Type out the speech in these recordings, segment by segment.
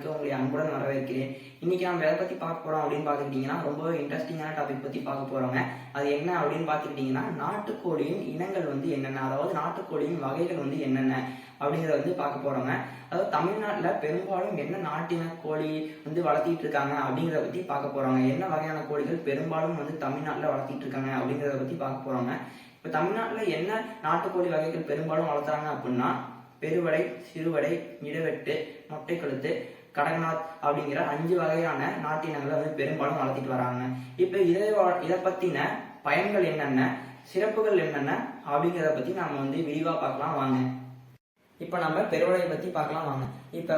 சேனலுக்கு உங்களை அன்புடன் வரவேற்கிறேன். இன்னைக்கு நம்ம எதை பத்தி பார்க்க போறோம் அப்படின்னு பாத்துக்கிட்டீங்கன்னா, ரொம்பவே இன்ட்ரெஸ்டிங்கான டாபிக் பத்தி பார்க்க போறோங்க. அது என்ன அப்படின்னு பாத்துக்கிட்டீங்கன்னா, நாட்டுக்கோழியின் இனங்கள் என்னென்ன, அதாவது நாட்டுக்கோழியின் வகைகள் என்னென்ன அப்படிங்கறத பார்க்க போறோங்க. அதாவது தமிழ்நாட்டுல பெரும்பாலும் என்ன நாட்டின கோழி வளர்த்திட்டு இருக்காங்க அப்படிங்கறத பத்தி பார்க்க போறோங்க. என்ன வகையான கோழிகள் பெரும்பாலும் தமிழ்நாட்டுல வளர்த்திட்டு இருக்காங்க அப்படிங்கறத பத்தி பார்க்க போறோங்க. இப்ப தமிழ்நாட்டுல என்ன நாட்டுக்கோழி வகைகள் பெரும்பாலும் வளர்த்துறாங்க அப்படின்னா, பெருவடை, சிறுவடை, இடவெட்டு, மொட்டை கழுத்து, கடகநாத் அப்படிங்கிற 5 வகையான நாட்டினங்களை பெரும்பாலும் வளர்த்திட்டு வராங்க. இப்ப இதை பத்தின பயன்கள் என்னென்ன, சிறப்புகள் என்னென்ன அப்படிங்கிறத பத்தி நாம விரிவா பார்க்கலாம் வாங்க. இப்ப நம்ம பெருவடையை பத்தி பார்க்கலாம் வாங்க. இப்ப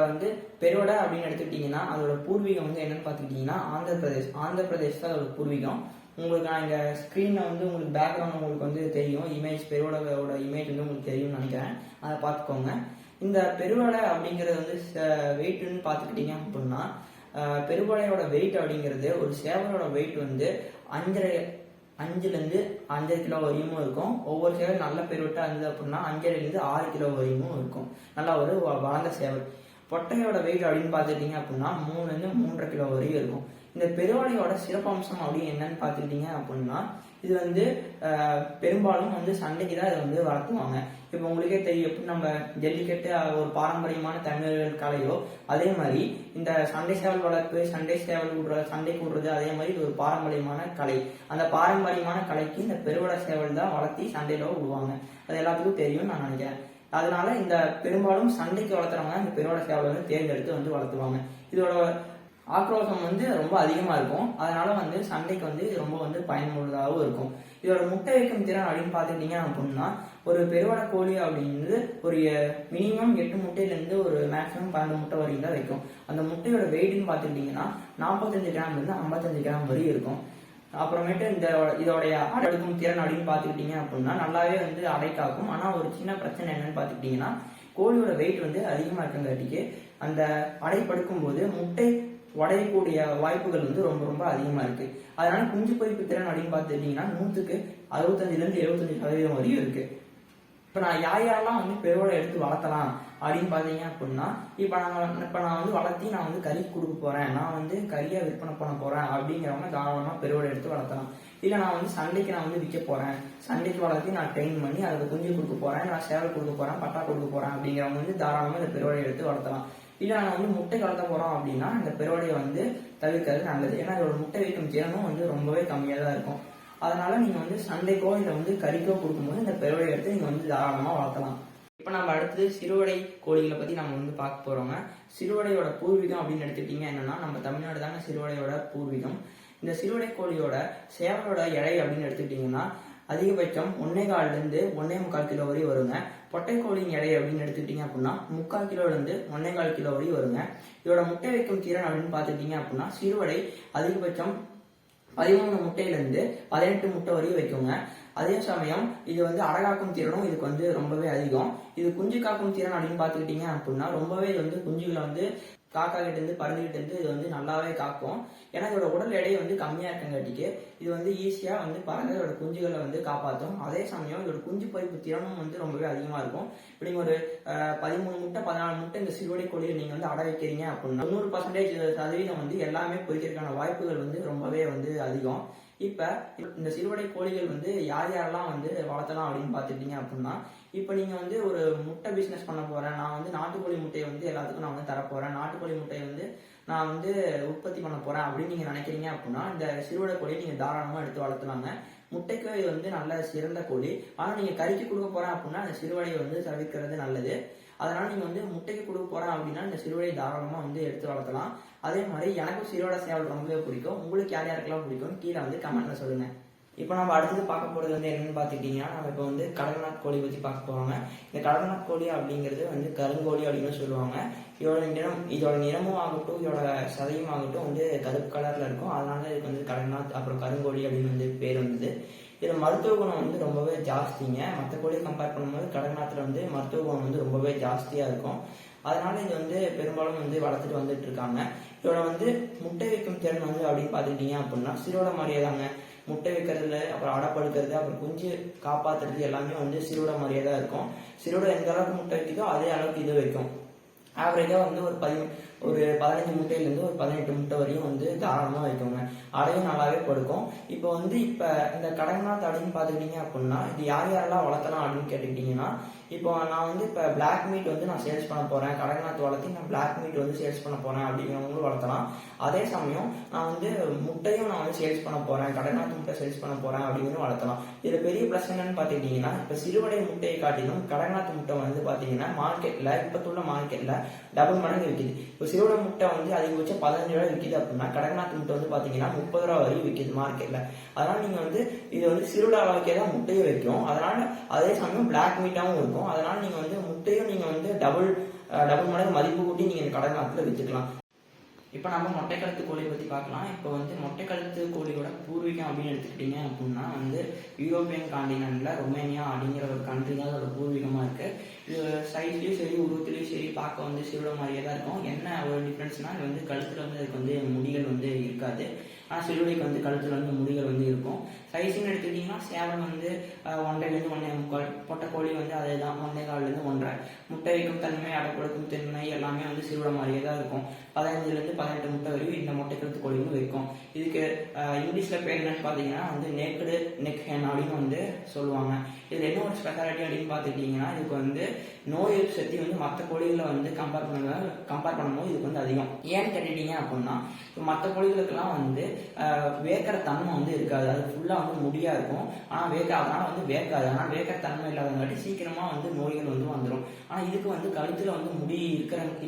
பெருவடை அப்படின்னு எடுத்துக்கிட்டீங்கன்னா அதோட பூர்வீகம் என்னன்னு பாத்துக்கிட்டீங்கன்னா ஆந்திர பிரதேஷ் தான் அதோட பூர்வீகம். உங்களுக்கு நான் இங்க ஸ்கிரீன்ல உங்களுக்கு பேக்ரவுண்ட் உங்களுக்கு தெரியும், இமேஜ் பெருவடையோட இமேஜ் உங்களுக்கு தெரியும்னு நினைக்கிறேன். அதை பார்த்துக்கோங்க. இந்த பெருவடை அப்படிங்கிறது வெயிட்னு பாத்துக்கிட்டீங்க அப்படின்னா, பெருவடையோட வெயிட் அப்படிங்கிறது ஒரு சேவலோட வெயிட் 5 to 5.5 கிலோ வரையும் இருக்கும். ஒவ்வொரு சேவல் நல்ல பெருவட்டா இருந்தது அப்படின்னா 5.5 to 6 கிலோ வரையும் இருக்கும். நல்லா ஒரு வளர்ந்த சேவல். பொட்டையோட வெயிட் அப்படின்னு பாத்துக்கிட்டீங்க அப்படின்னா 3 to 3.5 கிலோ வரையும் இருக்கும். இந்த பெருவடையோட சிறப்பம்சம் அப்படின்னு என்னன்னு பாத்துக்கிட்டீங்க அப்படின்னா, இது பெரும்பாலும் சண்டைக்கு தான் இதை வளர்த்துவாங்க. இப்ப உங்களுக்கே தெரியும், எப்படி நம்ம ஜல்லிக்கட்டு ஒரு பாரம்பரியமான தமிழர்கள் கலையோ, அதே மாதிரி இந்த சண்டை சேவல் வளர்ப்பு, சண்டை கூடுறது அதே மாதிரி இது ஒரு பாரம்பரியமான கலை. அந்த பாரம்பரியமான கலைக்கு இந்த பெருவடை சேவல் தான் வளர்த்தி சண்டையில விடுவாங்க. அது எல்லாத்துக்கும் தெரியும் நான் நினைக்கிறேன். அதனால இந்த பெரும்பாலும் சண்டைக்கு வளர்த்துறவங்க இந்த பெருவடை சேவல் தேர்ந்தெடுத்து வளர்த்துவாங்க. இதோட ஆக்ரோஷம் ரொம்ப அதிகமா இருக்கும். அதனால சண்டைக்கு ரொம்ப பயனுள்ளதாகவும் இருக்கும். இதோட முட்டை வைக்கும் திறன் அப்படின்னு பாத்துக்கிட்டீங்க அப்படின்னா, ஒரு பெருவடை கோழி அப்படின்றது ஒரு மினிமம் 8 முட்டையிலிருந்து ஒரு மேக்சிமம் 12 முட்டை வரைக்கும் தான் வைக்கும். அந்த முட்டையோட வெயிட்னு பாத்துக்கிட்டீங்கன்னா 45 கிராம்ல இருந்து 55 கிராம் வரை இருக்கும். அப்புறமேட்டு இதோடைய அடைக்கும் திறன் அப்படின்னு பாத்துக்கிட்டீங்க அப்படின்னா நல்லாவே அடை காக்கும். ஆனா ஒரு சின்ன பிரச்சனை என்னன்னு பாத்துக்கிட்டீங்கன்னா, கோழியோட வெயிட் அதிகமா இருக்கங்காட்டிக்கு அந்த அடை படுக்கும் போது முட்டை உடையக்கூடிய வாய்ப்புகள் ரொம்ப ரொம்ப அதிகமா இருக்கு. அதனால குஞ்சு பொரிப்பு திறன் அப்படின்னு பாத்துக்கிட்டீங்கன்னா 100க்கு 65 to 75% வரையும் இருக்கு. இப்ப நான் யாரெல்லாம் பெருவடை எடுத்து வளர்த்தலாம் அப்படின்னு பாத்தீங்க அப்படின்னா, இப்ப நான் வளர்த்தி நான் கறி கொடுக்க போறேன், நான் கறியா விற்பனை பண்ண போறேன் அப்படிங்கிறவங்க தாராளமா பெருவடை எடுத்து வளர்த்தலாம். இல்ல நான் சண்டைக்கு நான் விற்க போறேன், சண்டைக்கு வளர்த்தி நான் ட்ரெயின் பண்ணி அதுக்கு குஞ்சு கொடுக்க போறேன், நான் சேவல் கொடுக்க போறேன், பட்டா கொடுக்க போறேன் அப்படிங்கிறவங்க தாராளமா இந்த பெருவடை எடுத்து வளர்த்தலாம். இல்ல நான் முட்டை வளர்த்த போறோம் அப்படின்னா இந்த பெருவடையை தவிர்க்கிறது நல்லது. ஏன்னா இதோட முட்டை வைக்கும் திறனும் ரொம்பவே கம்மியா தான் இருக்கும். அதனால நீங்க சண்டைக்கோ இல்ல கறிக்கோ கொடுக்கும்போது இந்த பெருவடையை எடுத்து நீங்க தாராளமா வளர்த்தலாம். இப்ப நம்ம அடுத்தது சிறுவடை கோழிகளை பத்தி நம்ம பார்க்க போறோங்க. சிறுவடையோட பூர்வீகம் அப்படின்னு எடுத்துக்கிட்டீங்க என்னன்னா, நம்ம தமிழ்நாடு தாங்க சிறுவடையோட பூர்வீகம். இந்த சிறுவடை கோழியோட சேவலோட எடை அப்படின்னு எடுத்துக்கிட்டீங்கன்னா அதிகபட்சம் 1.25 to 1.25 கிலோ வரை வருங்க. பொட்டை கோழியின் எடை அப்படின்னு எடுத்துக்கிட்டீங்க அப்படின்னா 3/4 கிலோல இருந்து 1.25 கிலோ வரை வருங்க. இதோட முட்டை வைக்கும் திறன் அப்படின்னு பாத்துக்கிட்டீங்க அப்படின்னா, சிறுவடை அதிகபட்சம் 13 முட்டையிலிருந்து 18 முட்டை வரையும் வைக்குங்க. அதே சமயம் இது அடகாக்கும் திறனும் இதுக்கு ரொம்பவே அதிகம். இது குஞ்சு காக்கும் திறன் அப்படின்னு பாத்துக்கிட்டீங்க அப்படின்னா ரொம்பவே குஞ்சுகளை காக்கா கிட்ட இருந்து பறந்துகிட்டு இருந்து இது நல்லாவே காக்கும். ஏன்னா இதோட உடல் எடை கம்மியா இருக்கங்காட்டிக்கு இது ஈஸியா பறந்து இதோட குஞ்சுகளை காப்பாற்றும். அதே சமயம் இதோட குஞ்சு பொரிப்பு திறனும் ரொம்பவே அதிகமா இருக்கும். இப்படி ஒரு 13 முட்டை 14 முட்டை இந்த சிறுவடை கோழியை நீங்க அடை வைக்கிறீங்க அப்படின்னா 90% எல்லாமே பொரிக்கிறதுக்கான வாய்ப்புகள் ரொம்பவே அதிகம். இப்ப இந்த சிறுவடை கோழிகள் யாரெல்லாம் வளர்த்தலாம் அப்படின்னு பாத்துட்டீங்க அப்படின்னா, இப்ப நீங்க ஒரு முட்டை பிசினஸ் பண்ண போறேன், நான் நாட்டுக்கோழி முட்டையை எல்லாத்துக்கும் நான் தரப்போறேன், நாட்டுக்கோழி முட்டையை நான் உற்பத்தி பண்ண போறேன் அப்படின்னு நீங்க நினைக்கிறீங்க அப்படின்னா இந்த சிறுவடை கோழியை நீங்க தாராளமா எடுத்து வளர்த்தலாங்க. முட்டைக்கு இது நல்ல சிறந்த கோழி. ஆனா நீங்க கறிக்கு கொடுக்க போறேன் அப்படின்னா அந்த சிறுவடையை தவிர்க்கிறது நல்லது. அதனால நீங்க முட்டைக்கு கொடுக்க போறேன் அப்படின்னா இந்த சிறுவடையை தாராளமா எடுத்து வளர்த்தலாம். அதே மாதிரி எனக்கும் சிறுவடை சேவல் ரொம்பவே பிடிக்கும். உங்களுக்கு யாருக்கெல்லாம் பிடிக்கும் கீழே கமெண்ட்ல சொல்லுங்க. இப்ப நம்ம அடுத்தது பார்க்க போறது என்னன்னு பாத்துக்கிட்டீங்கன்னா, நம்ம இப்ப கடகநாத் கோழி பத்தி பார்க்க போறோங்க. இந்த கடகநாத் கோழி அப்படிங்கிறது கருங்கோழி அப்படின்னு சொல்லுவாங்க. இதோட நிறமும் ஆகட்டும், இதோட சதையும் ஆகட்டும் கருப்பு கலர்ல இருக்கும். அதனால இதுக்கு கடகநாத் அப்புறம் கருங்கோழி அப்படின்னு பேர் வந்தது. இதுல மருத்துவ குணம் ரொம்பவே ஜாஸ்திங்க. மற்ற கோழியை கம்பேர் பண்ணும்போது கடகநாத்துல மருத்துவ குணம் ரொம்பவே ஜாஸ்தியா இருக்கும். அதனால இது பெரும்பாலும் வளர்த்துட்டு வந்துட்டு இருக்காங்க. இதோட முட்டை வைக்கும் திறன் அப்படின்னு பாத்துக்கிட்டீங்க அப்படின்னா சிறுவடை மாதிரியே தாங்க. முட்டை வைக்கிறதுல அப்புறம் அடப்படுக்கிறது அப்புறம் குஞ்சு காப்பாத்துறது எல்லாமே சிறுவடை மாதிரியே தான் இருக்கும். சிறுவடை எந்த அளவுக்கு முட்டை வைக்குதோ அதே அளவுக்கு இது வைக்கும். ஆவரேஜா ஒரு 15 முட்டையிலேருந்து ஒரு 18 முட்டை வரையும் வந்து தாராளமாக வைக்கோங்க. அடையும் நல்லாவே படுக்கும். இப்போ இந்த கடக்நாத் அப்படின்னு பார்த்துக்கிட்டீங்க அப்படின்னா இது யாரெல்லாம் வளர்த்தலாம் அப்படின்னு கேட்டுக்கிட்டீங்கன்னா, இப்போ நான் வந்து இப்போ பிளாக் மீட் வந்து நான் சேல்ஸ் பண்ண போகிறேன், கடக்நாத் வளர்த்தி நான் பிளாக் மீட் வந்து சேல்ஸ் பண்ண போகிறேன் அப்படிங்கிறவங்களும் வளர்த்தலாம். அதே சமயம் நான் வந்து முட்டையும் நான் வந்து சேல்ஸ் பண்ண போகிறேன், கடக்நாத் முட்டை சேல்ஸ் பண்ண போகிறேன் அப்படிங்கிறதும் வளர்த்தலாம். இதில் பெரிய ப்ளஸ் என்னன்னு பார்த்துக்கிட்டிங்கன்னா, இப்போ சிறுவடை முட்டையை காட்டிலும் கடக்நாத் முட்டை வந்து பார்த்தீங்கன்னா மார்க்கெட்டில் இப்போத்துள்ள மார்க்கெட்டில் டபுள் மடங்கு விற்கிது. இப்போ சிறுவடை முட்டை வந்து அதிகபட்சம் 15 ரூபாய் விற்கிது அப்படின்னா கடக்நாத் முட்டை வந்து பார்த்தீங்கன்னா 30 ரூபா வரையும் விற்கிது மார்க்கெட்டில். அதனால் நீங்கள் வந்து இது வந்து சிறுவடை அளவுக்கே தான் முட்டையை வைக்கும். அதனால் அதே சமயம் பிளாக் மீட்டாகவும் இருக்கும். அதனால் நீங்கள் வந்து முட்டையும் நீங்கள் வந்து டபுள் மடங்கு மதிப்பு கூட்டி நீங்கள் கடக்நாத்தில் விற்றுக்கலாம். இப்போ நம்ம மொட்டைக்கழுத்து கோழி பற்றி பார்க்கலாம். இப்போ வந்து மொட்டைக்கழுத்து கோழியோட பூர்வீகம் அப்படின்னு எடுத்துக்கிட்டிங்க அப்படின்னா வந்து யூரோப்பியன் காண்டினென்ட்டில் ரொமேனியா அப்படிங்கிற ஒரு கண்ட்ரி தான் அதோட பூர்வீகமாக இருக்குது. இது சைஸ்லேயும் சரி உருவத்துலேயும் சரி பார்க்க வந்து சிறுவ மாதிரியே தான் இருக்கும். என்ன ஒரு டிஃப்ரென்ஸ்னால் இது வந்து கழுத்தில் வந்து அதுக்கு வந்து முடிகள் வந்து இருக்காது. ஆனால் சிறுவடைக்கு வந்து கழுத்தில் வந்து முடிகள் வந்து இருக்கும். சைஸ்ன்னு எடுத்துக்கிட்டிங்கன்னா சேவல் வந்து 1.5 1.5 முக்கால், பொட்டைக்கோழி வந்து அதே தான் 1.25 1.5. முட்டை வைக்கும் தன்மை, அடைப்படுக்கும் தன்மை எல்லாமே வந்து சிறுவடை மாதிரியே தான் இருக்கும். 15 18 முட்டை வரையும் இந்த மொட்டைக்கழுத்து கோழி வந்து வைக்கும். இதுக்கு இங்கிலீஷில் பேர் என்னன்னு பார்த்தீங்கன்னா வந்து நேக்கடு நெக் ஹேன் அப்படின்னு வந்து சொல்லுவாங்க. இதில் என்ன ஒரு ஸ்பெஷாலிட்டி அப்படின்னு பார்த்துக்கிட்டிங்கன்னா இதுக்கு வந்து நோய் எதிர்ப்பு சக்தி வந்து மற்ற கோழிகளை வந்து கம்பேர் பண்ணும்போது இதுக்கு வந்து அதிகம். ஏன்னு கேட்டுட்டீங்க அப்படின்னா இப்போ மற்ற கோழிகளுக்கெல்லாம் வந்து வேக்கிற தன்மை வந்து இருக்காது. அது ஃபுல்லாக வந்து முடியாக இருக்கும். ஆனால் அதனால் வந்து வேக்காது. ஆனால் வேக்கிற தன்மை இல்லாதங்காட்டி சீக்கிரமாக வந்து நோய்கள் வந்து வந்துடும். ஆனால் இதுக்கு வந்து கழுத்தில் வந்து முடி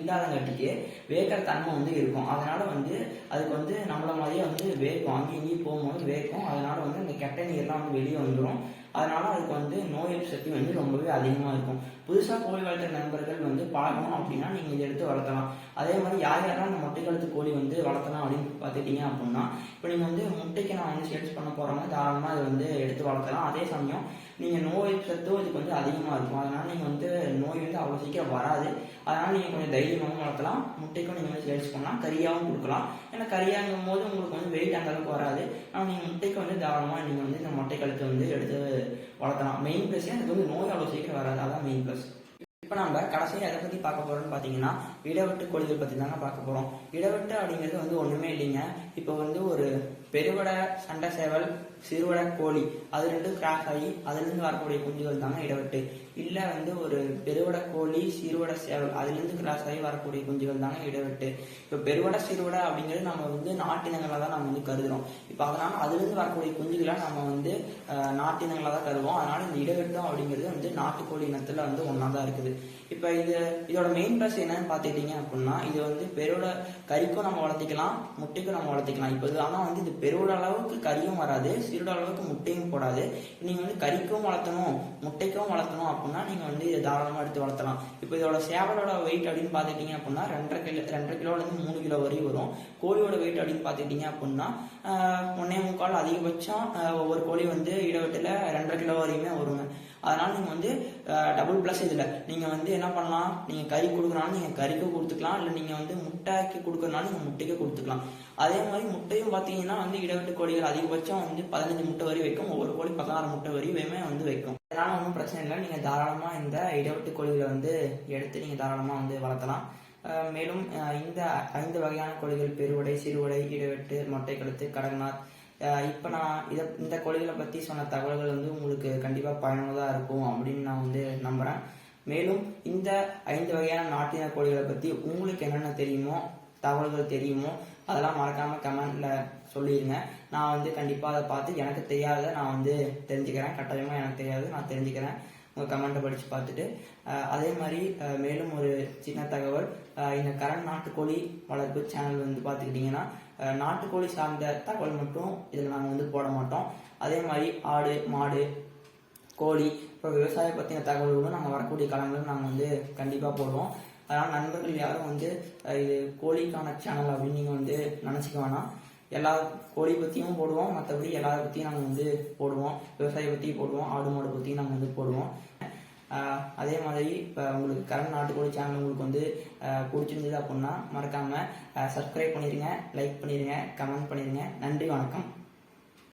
இல்லாதங்காட்டிக்கு வேக்கிற தன்மை வந்து இருக்கும். அதனால வந்து அதுக்கு வந்து நம்மள மாதிரியே வந்து வேக்கும், அங்கேயும் இங்கேயும் போகும்போது வேக்கும். அதனால வந்து அந்த கெட்ட நீர்லாம் வந்து வெளியே வந்துடும். அதனால அதுக்கு வந்து நோய் எதிர்ப்பு சக்தி வந்து ரொம்பவே அதிகமாக இருக்கும். புதுசாக கோழி வளர்த்துற நண்பர்கள் வந்து பார்க்கணும் அப்படின்னா நீங்கள் இதை எடுத்து வளர்த்தலாம். அதே மாதிரி யாரெல்லாம் அந்த மொட்டைக்கழுத்து கோழி வந்து வளர்த்தலாம் அப்படின்னு பார்த்துக்கிட்டீங்க அப்படின்னா இப்போ நீங்கள் வந்து முட்டைக்கு நான் வந்து சேல்ஸ் பண்ண போகிறவங்க தாராளமாக அதை வந்து எடுத்து வளர்த்தலாம். அதே சமயம் நீங்கள் நோய் எதிர்ப்பு சத்தும் இதுக்கு வந்து அதிகமாக இருக்கும். அதனால் நீங்கள் வந்து நோய் வந்து அவ்வளோ சீக்கிரம் வராது. அதனால் நீங்கள் கொஞ்சம் தைரியமாகவும் வளர்த்தலாம். முட்டைக்கும் நீங்கள் வந்து சேல்ஸ் பண்ணலாம், கறியாகவும் கொடுக்கலாம். ஏன்னா கறியாங்கும் போது உங்களுக்கு வந்து வெயிட் அந்த அளவுக்கு வராது. ஆனால் நீங்கள் முட்டைக்கு வந்து தாராளமாக நீங்கள் வந்து இந்த மொட்டைக்கழுத்தை வந்து எடுத்து வளர்த்தலாம். மெயின் ப்ளஸ் அதுக்கு வந்து நோய் அவ்வளோ சீக்கிரம் வராது. அதான் மெயின் ப்ளஸ். இப்போ நம்ம கடைசியாக எதை பற்றி பார்க்க போகிறோம்னு பார்த்தீங்கன்னா இடவெட்டு கோழிகள் பற்றி தாங்க பார்க்க போகிறோம். இடவெட்டு அப்படிங்கிறது வந்து ஒன்றுமே இல்லைங்க. இப்போ வந்து ஒரு பெருவடை சண்டை சேவல் சிறுவடை கோழி அது ரெண்டும் கிராஸ் ஆகி அதுலேருந்து வரக்கூடிய குஞ்சுகள் தாங்க இடவெட்டு. இல்லை வந்து ஒரு பெருவடை கோழி சிறுவடை சேவல் அதுலேருந்து கிராஸ் ஆகி வரக்கூடிய குஞ்சுகள் தாங்க இடவெட்டு. இப்போ பெருவடை சிறுவடை அப்படிங்கிறது நம்ம வந்து நாட்டினங்களாக தான் நம்ம வந்து கருதுகிறோம். இப்போ அதனால் அதுலேருந்து வரக்கூடிய குஞ்சுகளை நம்ம வந்து நாட்டினங்களாக தான் கருதுவோம். அதனால் இந்த இடவெட்டம் அப்படிங்கிறது வந்து நாட்டுக்கோழி இனத்தில் வந்து ஒன்றா தான் இருக்குது. இப்போ இதோட மெயின் ப்ளஸ் என்னன்னு பார்த்துக்கிட்டீங்க அப்படின்னா இது வந்து பெருவடை கறிக்கும் நம்ம வளர்த்திக்கலாம், முட்டைக்கும் நம்ம வளர்த்திக்கலாம். இப்போ ஆனால் வந்து இது பெருவடை அளவுக்கு கறியும் வராது, சிறுவடை அளவுக்கு முட்டையும் போடாது. நீங்கள் வந்து கறிக்கும் வளர்த்தணும் முட்டைக்கும் வளர்த்தணும் அப்படின்னா நீங்கள் வந்து இதை தாராளமாக எடுத்து வளர்த்தலாம். இப்போ இதோட சேவலோட வெயிட் அப்படின்னு பார்த்துக்கிட்டீங்க அப்படின்னா 2.5 கிலோலேருந்து 3 கிலோ வரையும் வரும். கோழியோட வெயிட் அப்படின்னு பார்த்துக்கிட்டீங்க அப்படின்னா 1.25 அதிகபட்சம் ஒவ்வொரு கோழி வந்து இடவெட்டில் 2.5 கிலோ வரையுமே வருங்க. அதனால் நீங்கள் வந்து டபுள் ப்ளஸ் இதில் நீங்கள் வந்து என்ன பண்ணலாம், நீங்கள் கறி கொடுக்குறாலும் நீங்கள் கறிக்கும் கொடுத்துக்கலாம், இல்லை நீங்கள் வந்து முட்டைக்கு கொடுக்குறனாலும் நீங்கள் முட்டைக்கு கொடுத்துக்கலாம். அதே மாதிரி முட்டையும் பார்த்தீங்கன்னா வந்து இடவெட்டு கோழிகள் அதிகபட்சம் வந்து 15 முட்டை வரை வைக்கும். ஒவ்வொரு கோழி 16 முட்டை வரையுமே வந்து வைக்கும். அதனால் ஒன்றும் பிரச்சனை இல்லை. நீங்கள் தாராளமாக இந்த இடவெட்டு கோழிகளை வந்து எடுத்து நீங்கள் தாராளமாக வந்து வளர்த்தலாம். மேலும் இந்த 5 வகையான கோழிகள் பெருவடை சிறுவடை இடவெட்டு மொட்டைக்கழுத்து கடக்நாத் இப்போ நான் இந்த கோழிகளை பற்றி சொன்ன தகவல்கள் வந்து உங்களுக்கு கண்டிப்பாக பயனுள்ளதாக இருக்கும் அப்படின்னு நான் வந்து நம்புகிறேன். மேலும் இந்த 5 வகையான நாட்டின கோழிகளை பற்றி உங்களுக்கு என்னென்ன தெரியுமோ தகவல்கள் தெரியுமோ அதெல்லாம் மறக்காமல் கமெண்டில் சொல்லிடுங்க. நான் வந்து கண்டிப்பாக அதை பார்த்து எனக்கு தெரியாத நான் வந்து தெரிஞ்சுக்கிறேன். கட்டாயமாக எனக்கு தெரியாது நான் தெரிஞ்சுக்கிறேன் உங்கள் கமெண்ட்டை படித்து பார்த்துட்டு. அதே மாதிரி மேலும் ஒரு சின்ன தகவல், இந்த கரண் நாட்டுக்கோழி வளர்ப்பு சேனல் வந்து பார்த்துக்கிட்டிங்கன்னா நாட்டுக்கோழி சார்ந்த தகவல் மட்டும் இதில் நாங்கள் வந்து போட மாட்டோம். அதே மாதிரி ஆடு மாடு கோழி இப்போ விவசாயம் பற்றின தகவல்களும் நாங்கள் வரக்கூடிய காலங்களில் நாங்கள் வந்து கண்டிப்பாக போடுவோம். அதனால் நண்பர்கள் யாரும் வந்து இது கோழிக்கான சேனல் அப்படின்னு நீங்கள் வந்து நினச்சிக்க வேணாம். எல்லா கோழி பற்றியும் போடுவோம், மற்றபடி எல்லாரை பற்றியும் நாங்கள் வந்து போடுவோம். விவசாய பற்றியும் போடுவோம், ஆடு மாடு பற்றியும் நாங்கள் வந்து போடுவோம். அதே மாதிரி இப்போ உங்களுக்கு கரண் நாட்டுக்கோழி சேனல் உங்களுக்கு வந்து பிடிச்சிருந்தது அப்படின்னா மறக்காமல் சப்ஸ்கிரைப் பண்ணிடுங்க, லைக் பண்ணிடுங்க, கமெண்ட் பண்ணிடுங்க. நன்றி, வணக்கம்.